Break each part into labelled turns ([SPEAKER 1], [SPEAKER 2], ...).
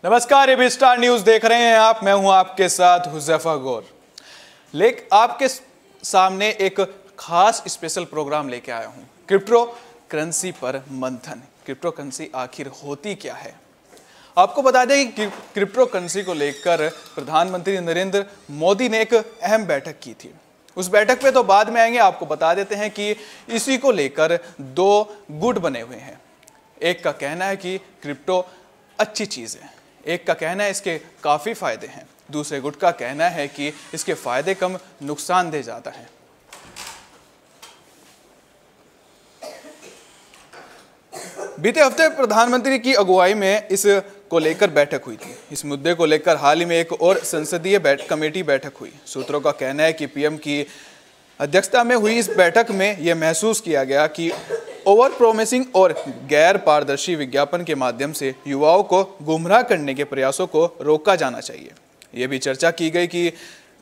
[SPEAKER 1] नमस्कार, AB star news देख रहे हैं आप। मैं हूं आपके साथ हुज़ैफा गौर। आपके सामने एक खास स्पेशल प्रोग्राम लेके आया हूं। क्रिप्टो करेंसी पर मंथन। क्रिप्टो करेंसी आखिर होती क्या है? आपको बता दें कि क्रिप्टो करेंसी को लेकर प्रधानमंत्री नरेंद्र मोदी ने एक अहम बैठक की थी। उस बैठक पे तो बाद में आएंगे, आपको बता देते हैं कि इसी को लेकर दो गुट बने हुए हैं। एक का कहना है कि क्रिप्टो अच्छी चीज़ है, एक का कहना है इसके काफ़ी फ़ायदे हैं, दूसरे गुट का कहना है कि इसके फ़ायदे कम नुकसानदेह ज़्यादा हैं। बीते हफ्ते प्रधानमंत्री की अगुवाई में इस को लेकर बैठक हुई थी। इस मुद्दे को लेकर हाल ही में एक और संसदीय कमेटी बैठक हुई। सूत्रों का कहना है कि पीएम की अध्यक्षता में हुई इस बैठक में यह महसूस किया गया कि ओवर प्रोमिसिंग और गैर पारदर्शी विज्ञापन के माध्यम से युवाओं को गुमराह करने के प्रयासों को रोका जाना चाहिए। यह भी चर्चा की गई कि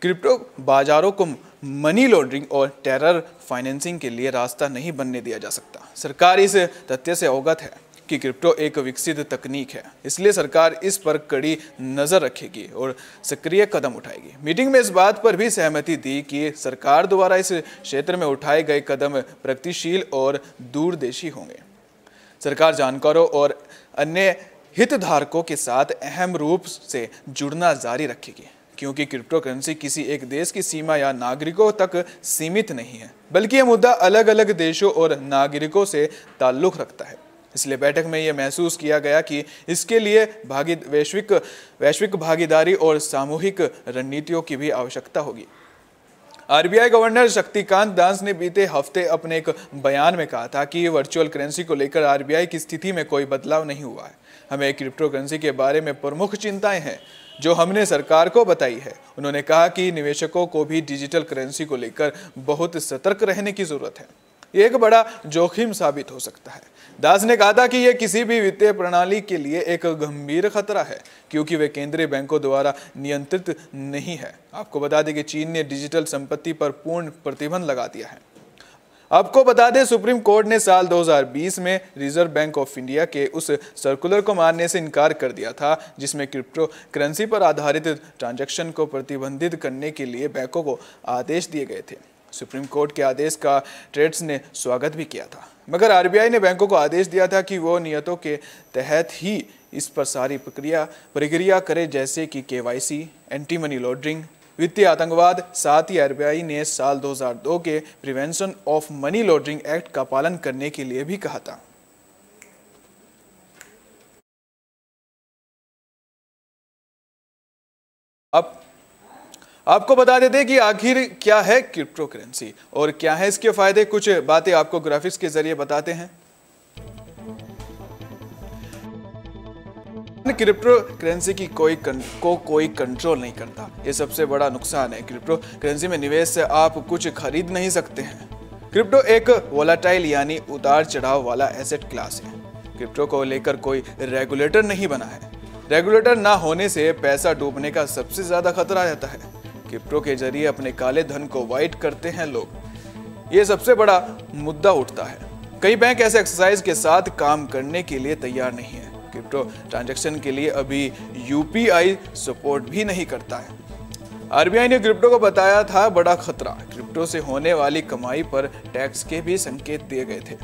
[SPEAKER 1] क्रिप्टो बाजारों को मनी लॉन्ड्रिंग और टेरर फाइनेंसिंग के लिए रास्ता नहीं बनने दिया जा सकता। सरकार इस तथ्य से अवगत है कि क्रिप्टो एक विकसित तकनीक है, इसलिए सरकार इस पर कड़ी नज़र रखेगी और सक्रिय कदम उठाएगी। मीटिंग में इस बात पर भी सहमति दी कि सरकार द्वारा इस क्षेत्र में उठाए गए कदम प्रगतिशील और दूरदेशी होंगे। सरकार जानकारों और अन्य हितधारकों के साथ अहम रूप से जुड़ना जारी रखेगी, क्योंकि क्रिप्टो करेंसी किसी एक देश की सीमा या नागरिकों तक सीमित नहीं है, बल्कि यह मुद्दा अलग अलग देशों और नागरिकों से ताल्लुक़ रखता है। इसलिए बैठक में यह महसूस किया गया कि इसके लिए वैश्विक भागीदारी और सामूहिक रणनीतियों की भी आवश्यकता होगी। आरबीआई गवर्नर शक्तिकांत दास ने बीते हफ्ते अपने एक बयान में कहा था कि वर्चुअल करेंसी को लेकर आरबीआई की स्थिति में कोई बदलाव नहीं हुआ है। हमें क्रिप्टो करेंसी के बारे में प्रमुख चिंताएं हैं जो हमने सरकार को बताई है। उन्होंने कहा कि निवेशकों को भी डिजिटल करेंसी को लेकर बहुत सतर्क रहने की जरूरत है। ये एक बड़ा जोखिम साबित हो सकता है। दास ने कहा था कि यह किसी भी वित्तीय प्रणाली के लिए एक गंभीर खतरा है, क्योंकि वे केंद्रीय बैंकों द्वारा नियंत्रित नहीं है। आपको बता दें कि चीन ने डिजिटल संपत्ति पर पूर्ण प्रतिबंध लगा दिया है। आपको बता दें, सुप्रीम कोर्ट ने साल 2020 में रिजर्व बैंक ऑफ इंडिया के उस सर्कुलर को मानने से इनकार कर दिया था जिसमें क्रिप्टो करेंसी पर आधारित ट्रांजैक्शन को प्रतिबंधित करने के लिए बैंकों को आदेश दिए गए थे। सुप्रीम कोर्ट के आदेश का ट्रेड्स ने स्वागत भी किया था, मगर आरबीआई ने बैंकों को आदेश दिया था कि वो नियतों के तहत ही इस पर सारी प्रक्रिया करे, जैसे कि केवाईसी, एंटी मनी लॉन्ड्रिंग, वित्तीय आतंकवाद। साथ ही आरबीआई ने साल 2002 के prevention of money laundering act का पालन करने के लिए भी कहा था। अब आपको बता देते हैं कि आखिर क्या है क्रिप्टो करेंसी और क्या है इसके फायदे। कुछ बातें आपको ग्राफिक्स के जरिए बताते हैं। क्रिप्टो करेंसी की कोई कंट्रोल नहीं करता, ये सबसे बड़ा नुकसान है। क्रिप्टो करेंसी में निवेश से आप कुछ खरीद नहीं सकते हैं। क्रिप्टो एक वोलाटाइल यानी उतार चढ़ाव वाला एसेट क्लास है। क्रिप्टो को लेकर कोई रेगुलेटर नहीं बना है। रेगुलेटर ना होने से पैसा डूबने का सबसे ज्यादा खतरा रहता है। क्रिप्टो के जरिए अपने काले धन को वाइट करते हैं लोग, ये सबसे बड़ा मुद्दा उठता है। कई बैंक ऐसे एक्सरसाइज के साथ काम करने के लिए तैयार नहीं है। क्रिप्टो ट्रांजैक्शन के लिए अभी यूपीआई सपोर्ट भी नहीं करता है। आरबीआई ने क्रिप्टो को बताया था बड़ा खतरा। क्रिप्टो से होने वाली कमाई पर टैक्स के भी संकेत दिए गए थे।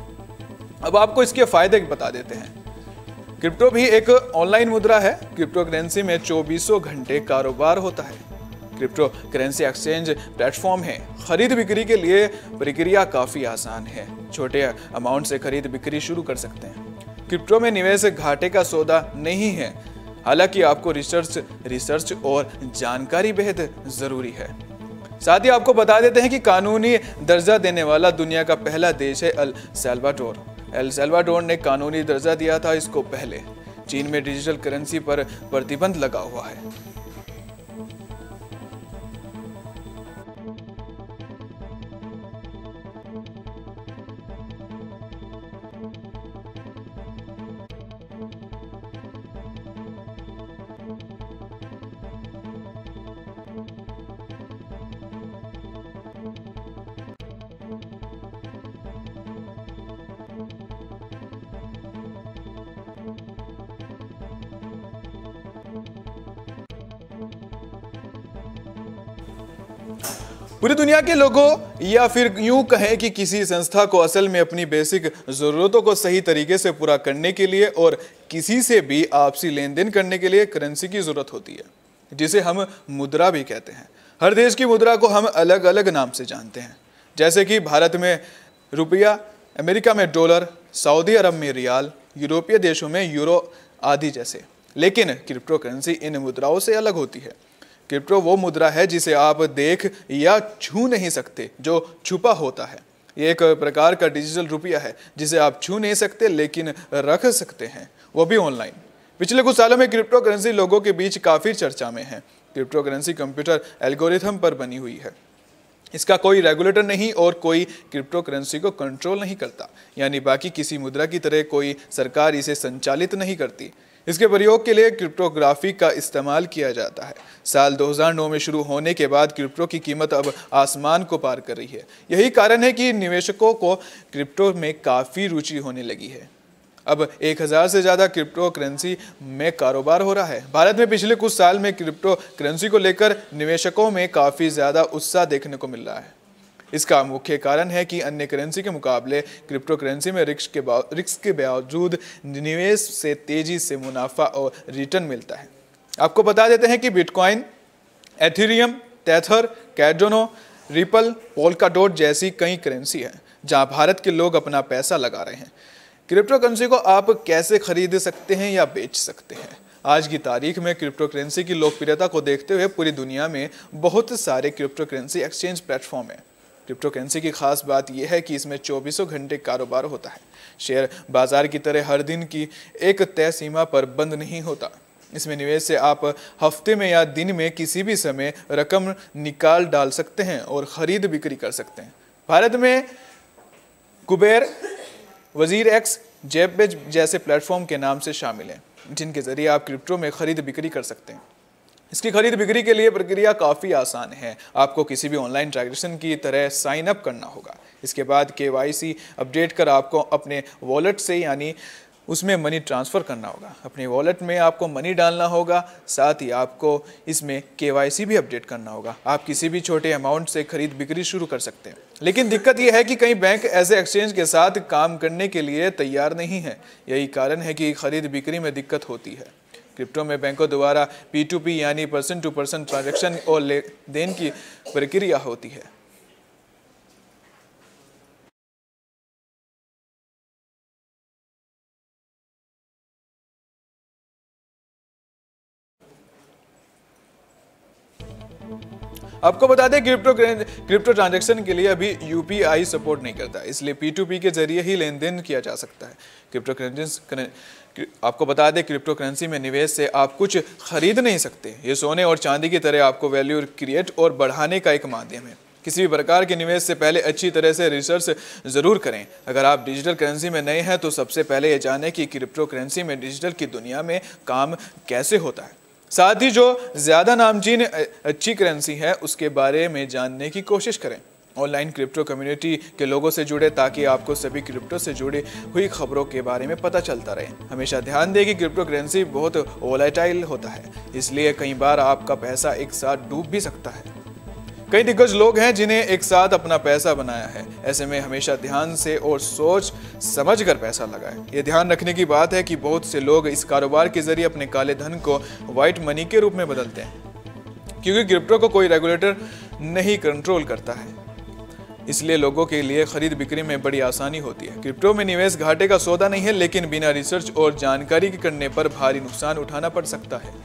[SPEAKER 1] अब आपको इसके फायदे बता देते हैं। क्रिप्टो भी एक ऑनलाइन मुद्रा है। क्रिप्टो करेंसी में 24 घंटे कारोबार होता है। क्रिप्टो करेंसी एक्सचेंज प्लेटफॉर्म है। खरीद बिक्री के लिए प्रक्रिया काफी आसान है। छोटे अमाउंट से खरीद बिक्री शुरू कर सकते हैं। क्रिप्टो में निवेश घाटे का सौदा नहीं है, हालांकि आपको रिसर्च और जानकारी बेहद जरूरी है। साथ ही आपको बता देते हैं कि कानूनी दर्जा देने वाला दुनिया का पहला देश है एल सल्वाडोर। एल सल्वाडोर ने कानूनी दर्जा दिया था इसको पहले। चीन में डिजिटल करेंसी पर प्रतिबंध लगा हुआ है। पूरी दुनिया के लोगों या फिर यूं कहें कि किसी संस्था को असल में अपनी बेसिक ज़रूरतों को सही तरीके से पूरा करने के लिए और किसी से भी आपसी लेन देन करने के लिए करेंसी की ज़रूरत होती है, जिसे हम मुद्रा भी कहते हैं। हर देश की मुद्रा को हम अलग अलग नाम से जानते हैं, जैसे कि भारत में रुपया, अमेरिका में डॉलर, सऊदी अरब में रियाल, यूरोपीय देशों में यूरो आदि जैसे। लेकिन क्रिप्टो करेंसी इन मुद्राओं से अलग होती है। क्रिप्टो वो मुद्रा है जिसे आप देख या छू नहीं सकते, जो छुपा होता है। ये एक प्रकार का डिजिटल रुपया है जिसे आप छू नहीं सकते लेकिन रख सकते हैं, वो भी ऑनलाइन। पिछले कुछ सालों में क्रिप्टो करेंसी लोगों के बीच काफ़ी चर्चा में है। क्रिप्टो करेंसी कंप्यूटर एल्गोरिथम पर बनी हुई है। इसका कोई रेगुलेटर नहीं और कोई क्रिप्टो करेंसी को कंट्रोल नहीं करता, यानी बाकी किसी मुद्रा की तरह कोई सरकार इसे संचालित नहीं करती। इसके प्रयोग के लिए क्रिप्टोग्राफी का इस्तेमाल किया जाता है। साल 2009 में शुरू होने के बाद क्रिप्टो की कीमत अब आसमान को पार कर रही है। यही कारण है कि निवेशकों को क्रिप्टो में काफ़ी रुचि होने लगी है। अब 1000 से ज़्यादा क्रिप्टो करेंसी में कारोबार हो रहा है। भारत में पिछले कुछ साल में क्रिप्टो करेंसी को लेकर निवेशकों में काफ़ी ज़्यादा उत्साह देखने को मिल रहा है। इसका मुख्य कारण है कि अन्य करेंसी के मुकाबले क्रिप्टो करेंसी में रिस्क के बावजूद निवेश से तेजी से मुनाफा और रिटर्न मिलता है। आपको बता देते हैं कि Bitcoin, Ethereum, Tether, Cardano, Ripple, Polkadot जैसी कई करेंसी हैं जहां भारत के लोग अपना पैसा लगा रहे हैं। क्रिप्टो करेंसी को आप कैसे खरीद सकते हैं या बेच सकते हैं? आज की तारीख में क्रिप्टो करेंसी की लोकप्रियता को देखते हुए पूरी दुनिया में बहुत सारे क्रिप्टो करेंसी एक्सचेंज प्लेटफॉर्म हैं। क्रिप्टो करेंसी की खास बात यह है कि इसमें 24 घंटे कारोबार होता है। शेयर बाजार की तरह हर दिन की एक तय सीमा पर बंद नहीं होता। इसमें निवेश से आप हफ्ते में या दिन में किसी भी समय रकम निकाल डाल सकते हैं और खरीद बिक्री कर सकते हैं। भारत में कुबेर, वजीर एक्स, जेबेज जैसे प्लेटफॉर्म के नाम से शामिल हैं, जिनके जरिए आप क्रिप्टो में खरीद बिक्री कर सकते हैं। इसकी खरीद बिक्री के लिए प्रक्रिया काफ़ी आसान है। आपको किसी भी ऑनलाइन ट्रांजैक्शन की तरह साइन अप करना होगा। इसके बाद KYC अपडेट कर आपको अपने वॉलेट से यानी उसमें मनी ट्रांसफ़र करना होगा। अपने वॉलेट में आपको मनी डालना होगा, साथ ही आपको इसमें KYC भी अपडेट करना होगा। आप किसी भी छोटे अमाउंट से खरीद बिक्री शुरू कर सकते हैं। लेकिन दिक्कत यह है कि कई बैंक ऐसे एक्सचेंज के साथ काम करने के लिए तैयार नहीं है। यही कारण है कि खरीद बिक्री में दिक्कत होती है। क्रिप्टो में बैंकों द्वारा P2P यानी पर्सन टू पर्सन ट्रांजैक्शन और लेन देन की प्रक्रिया होती है। आपको बता दें क्रिप्टो ट्रांजैक्शन के लिए अभी UPI सपोर्ट नहीं करता, इसलिए P2P के जरिए ही लेन देन किया जा सकता है। आपको बता दें क्रिप्टो करेंसी में निवेश से आप कुछ खरीद नहीं सकते। ये सोने और चांदी की तरह आपको वैल्यू क्रिएट और बढ़ाने का एक माध्यम है। किसी भी प्रकार के निवेश से पहले अच्छी तरह से रिसर्च ज़रूर करें। अगर आप डिजिटल करेंसी में नए हैं तो सबसे पहले ये जानें कि क्रिप्टो करेंसी में डिजिटल की दुनिया में काम कैसे होता है। साथ ही जो ज़्यादा नामचीन अच्छी करेंसी है उसके बारे में जानने की कोशिश करें। ऑनलाइन क्रिप्टो कम्युनिटी के लोगों से जुड़े ताकि आपको सभी क्रिप्टो से जुड़ी हुई खबरों के बारे में पता चलता रहे। हमेशा ध्यान दें कि क्रिप्टो करेंसी बहुत वोलेटाइल होता है, इसलिए कई बार आपका पैसा एक साथ डूब भी सकता है। कई दिग्गज लोग हैं जिन्हें एक साथ अपना पैसा बनाया है। ऐसे में हमेशा ध्यान से और सोच समझ कर पैसा लगाएं। ये ध्यान रखने की बात है कि बहुत से लोग इस कारोबार के जरिए अपने काले धन को व्हाइट मनी के रूप में बदलते हैं, क्योंकि क्रिप्टो को कोई रेगुलेटर नहीं कंट्रोल करता है। इसलिए लोगों के लिए खरीद बिक्री में बड़ी आसानी होती है। क्रिप्टो में निवेश घाटे का सौदा नहीं है, लेकिन बिना रिसर्च और जानकारी के करने पर भारी नुकसान उठाना पड़ सकता है।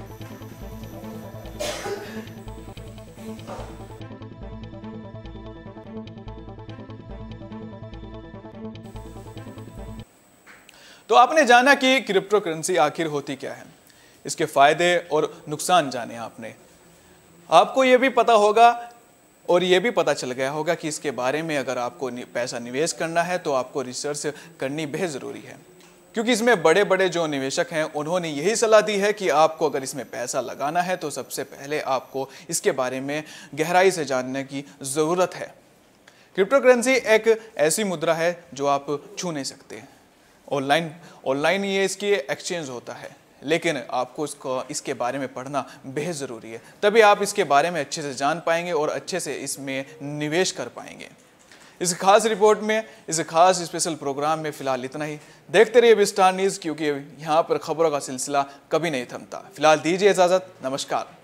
[SPEAKER 1] तो आपने जाना कि क्रिप्टो करेंसी आखिर होती क्या है, इसके फायदे और नुकसान जाने आपने। आपको ये भी पता होगा और ये भी पता चल गया होगा कि इसके बारे में अगर आपको पैसा निवेश करना है तो आपको रिसर्च करनी बेहद ज़रूरी है, क्योंकि इसमें बड़े बड़े जो निवेशक हैं उन्होंने यही सलाह दी है कि आपको अगर इसमें पैसा लगाना है तो सबसे पहले आपको इसके बारे में गहराई से जानने की ज़रूरत है। क्रिप्टो करेंसी एक ऐसी मुद्रा है जो आप छू नहीं सकते। ऑनलाइन ये इसकी एक्सचेंज होता है, लेकिन आपको इसके बारे में पढ़ना बेहद ज़रूरी है, तभी आप इसके बारे में अच्छे से जान पाएंगे और अच्छे से इसमें निवेश कर पाएंगे। इस खास रिपोर्ट में, इस खास स्पेशल प्रोग्राम में फ़िलहाल इतना ही। देखते रहिए विस्तार न्यूज़, क्योंकि यहाँ पर खबरों का सिलसिला कभी नहीं थमता। फिलहाल दीजिए इजाज़त, नमस्कार।